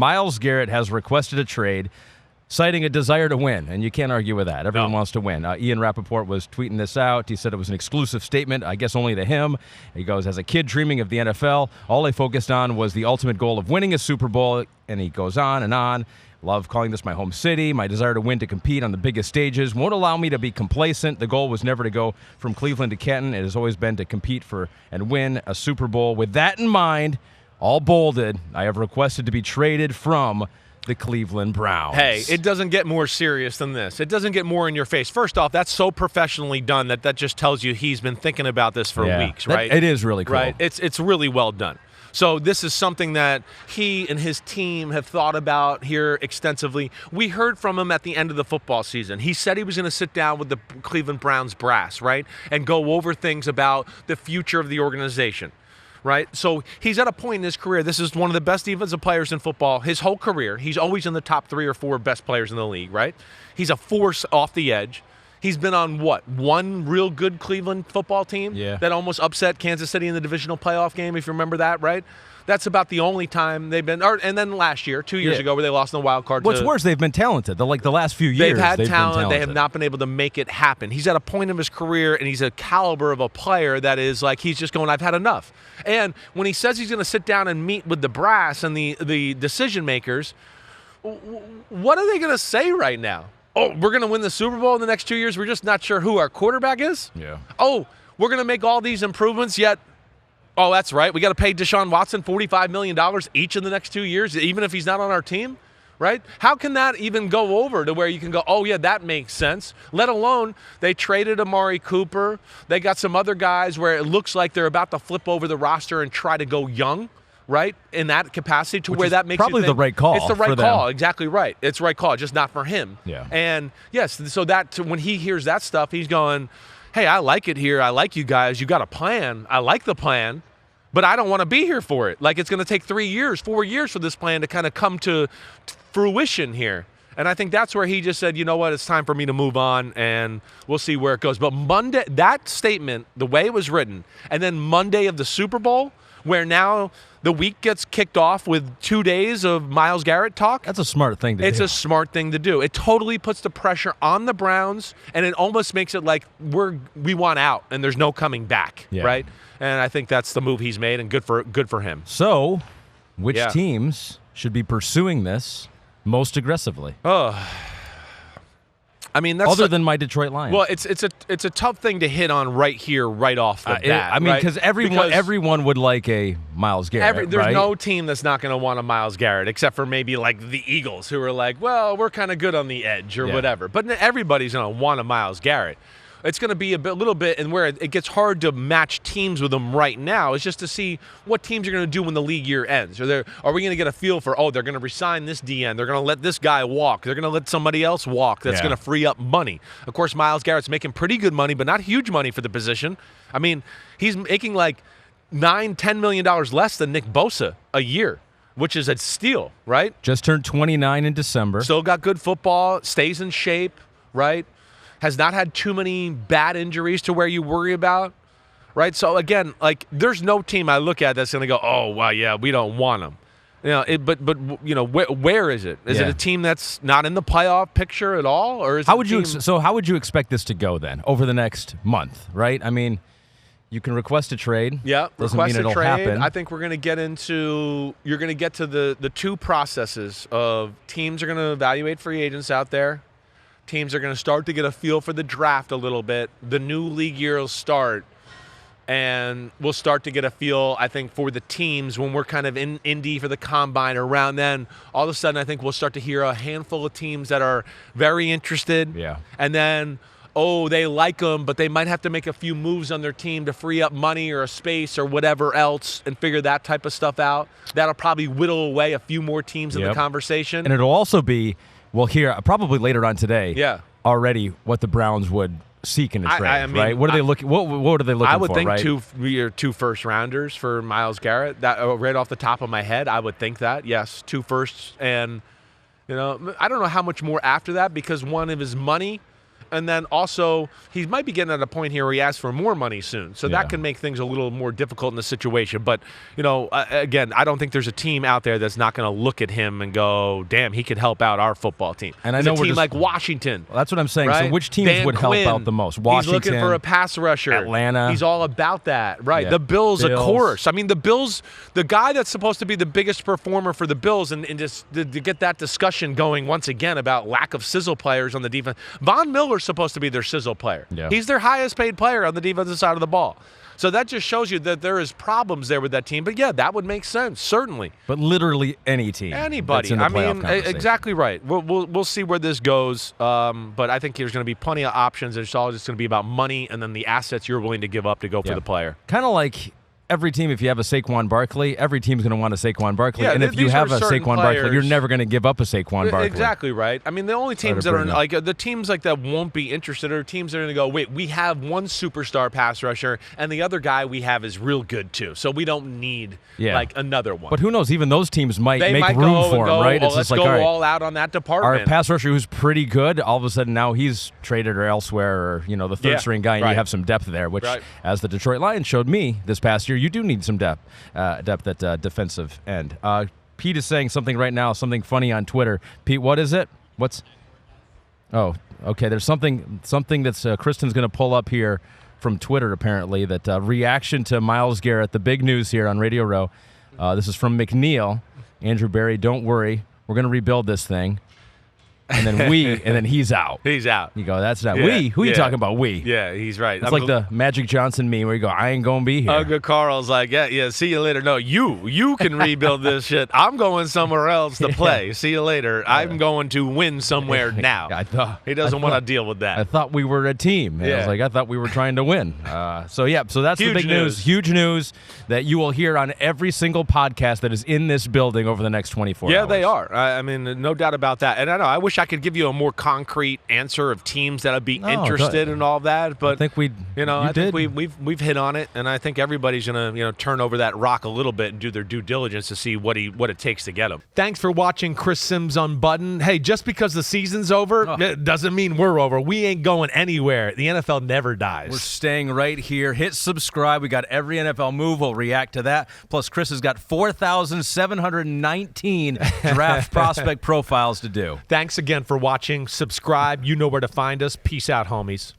Myles Garrett has requested a trade, citing a desire to win, and you can't argue with that. Everyone wants to win. Ian Rappaport was tweeting this out. He said it was an exclusive statement, I guess only to him. He goes, as a kid dreaming of the NFL, all I focused on was the ultimate goal of winning a Super Bowl, and he goes on and on. Love calling this my home city. My desire to win, to compete on the biggest stages won't allow me to be complacent. The goal was never to go from Cleveland to Canton. It has always been to compete for and win a Super Bowl. With that in mind, all bolded, I have requested to be traded from the Cleveland Browns. Hey, it doesn't get more serious than this. It doesn't get more in your face. First off, that's so professionally done that just tells you he's been thinking about this for weeks, right? It is really cool. Right? It's really well done. So this is something that he and his team have thought about here extensively. We heard from him at the end of the football season. He said he was going to sit down with the Cleveland Browns brass, right, and go over things about the future of the organization. Right? So he's at a point in his career. This is one of the best defensive players in football his whole career. He's always in the top 3 or 4 best players in the league, right? He's a force off the edge. He's been on, one real good Cleveland football team that almost upset Kansas City in the divisional playoff game, if you remember that, right? That's about the only time they've been, and then last year, 2 years ago, where they lost in the wild card. What's worse, they've been talented. The last few years, they've had talent. They have not been able to make it happen. He's at a point in his career, and he's a caliber of a player that is like, he's just going, I've had enough. And when he says he's going to sit down and meet with the brass and the decision makers, what are they going to say right now? Oh, we're going to win the Super Bowl in the next 2 years. We're just not sure who our quarterback is? Yeah. Oh, we're going to make all these improvements, yet oh, that's right. We got to pay Deshaun Watson $45 million each in the next 2 years, even if he's not on our team, right? How can that even go over to where you can go, oh, yeah, that makes sense, let alone they traded Amari Cooper. They got some other guys where it looks like they're about to flip over the roster and try to go young, right, in that capacity to where that makes probably you think, the right call. It's the right call, exactly right. It's the right call, just not for him. Yeah. And, yes, so that when he hears that stuff, he's going, hey, I like it here. I like you guys. You got a plan. I like the plan. But I don't want to be here for it. Like, it's going to take 3 years, 4 years for this plan to kind of come to fruition here. And I think that's where he just said, you know what, it's time for me to move on, and we'll see where it goes. But Monday, that statement, the way it was written, and then Monday of the Super Bowl, where now the week gets kicked off with 2 days of Myles Garrett talk. That's a smart thing to do. It's a smart thing to do. It totally puts the pressure on the Browns, and it almost makes it like we want out, and there's no coming back, right? And I think that's the move he's made, and good for him. So, which teams should be pursuing this most aggressively? I mean, that's other than my Detroit Lions. Well, it's a tough thing to hit on right here, right off the bat. I mean, because everyone would like a Myles Garrett. There's no team that's not going to want a Myles Garrett, except for maybe like the Eagles, who are like, well, we're kind of good on the edge or whatever. But everybody's going to want a Myles Garrett. It's going to be a little bit, and where it gets hard to match teams with them right now is just to see what teams are going to do when the league year ends. Are we going to get a feel for, they're going to resign this DN, they're going to let this guy walk, they're going to let somebody else walk that's going to free up money. Of course, Myles Garrett's making pretty good money, but not huge money for the position. I mean, he's making like $9-10 million less than Nick Bosa a year, which is a steal, right? Just turned 29 in December. Still got good football, stays in shape, right? Has not had too many bad injuries to where you worry about, right? So, again, like, there's no team I look at that's going to go, oh, wow, yeah, we don't want them. You know, but you know, where is it? Is it a team that's not in the playoff picture at all? Or is how would you expect this to go then over the next month, right? I mean, you can request a trade. Yeah, doesn't request mean a it'll trade. happen. I think we're going to get to the two processes of teams are going to evaluate free agents out there. Teams are going to start to get a feel for the draft a little bit. The new league year will start, and we'll start to get a feel, I think, for the teams when we're kind of in Indy for the Combine. Around then, all of a sudden, I think we'll start to hear a handful of teams that are very interested. Yeah. And then, they like them, but they might have to make a few moves on their team to free up money or a space or whatever else and figure that type of stuff out. That'll probably whittle away a few more teams in the conversation. And it'll also be, we'll hear probably later on today already what the Browns would seek in a trade, I mean, right? What are they looking? What are they looking for? I would think right? two first rounders for Myles Garrett. That right off the top of my head, I would think that yes, 2 firsts, and I don't know how much more after that because one of his money and then also he might be getting at a point here where he asks for more money soon. So Yeah. that can make things a little more difficult in the situation. But, again, I don't think there's a team out there that's not going to look at him and go, damn, he could help out our football team. And I There's know a we're team just- like Washington. Well, that's what I'm saying. Right? So which teams Dan would Quinn, help out the most? Washington. He's looking for a pass rusher. Atlanta. He's all about that. Right. Yeah. The Bills, of Bills. course. I mean, the Bills, the guy that's supposed to be the biggest performer for the Bills, and just to get that discussion going once again about lack of sizzle players on the defense. Von Miller's supposed to be their sizzle player. Yeah. He's their highest paid player on the defensive side of the ball. So that just shows you that there is problems there with that team. But, yeah, that would make sense, certainly. But literally any team. Anybody. That's in the I playoff mean, conversation. exactly right. We'll see where this goes. But I think there's going to be plenty of options. It's all just going to be about money and then the assets you're willing to give up to go for the player. Kind of like every team, if you have a Saquon Barkley, every team's going to want a Saquon Barkley. Yeah, and if you these have are a certain Saquon Barkley, you're players- never going to give up a Saquon Barkley. Exactly right. I mean, the only teams that are like the teams like that won't be interested are teams that are going to go, wait, we have one superstar pass rusher, and the other guy we have is real good too, so we don't need like another one. But who knows? Even those teams might they make might room go for and him, go, right? Oh, It's let's just like, go all right, all out on that our department. pass rusher who's pretty good, all of a sudden now he's traded or elsewhere, or the third string guy, and you have some depth there. Which, as the Detroit Lions showed me this past year, you do need some depth at defensive end. Pete is saying something right now, something funny on Twitter. Pete, what is it? Oh, okay. There's something that's Kristen's going to pull up here from Twitter, apparently, that reaction to Myles Garrett, the big news here on Radio Row. This is from McNeil. Andrew Barry, don't worry. We're going to rebuild this thing. And then he's out. He's out. You go, that's not we. Who are you talking about? We. Yeah, he's right. It's like the Magic Johnson meme where you go, I ain't gonna be here. Uncle Carl's like, yeah, see you later. No, you can rebuild this shit. I'm going somewhere else to play. See you later. I'm going to win somewhere now. He doesn't want to deal with that. I thought we were a team. And I thought we were trying to win. So that's the big news. Huge news that you will hear on every single podcast that is in this building over the next 24 hours. Yeah, they are. I mean, no doubt about that. And I know, I wish I could give you a more concrete answer of teams that would be interested in all that, but I think we've hit on it, and I think everybody's gonna turn over that rock a little bit and do their due diligence to see what it takes to get him. Thanks for watching Chris Simms Unbuttoned. Hey, just because the season's over, it doesn't mean we're over. We ain't going anywhere. The NFL never dies. We're staying right here. Hit subscribe. We got every NFL move. We'll react to that. Plus, Chris has got 4,719 draft prospect profiles to do. Thanks again for watching. Subscribe. You know where to find us. Peace out, homies.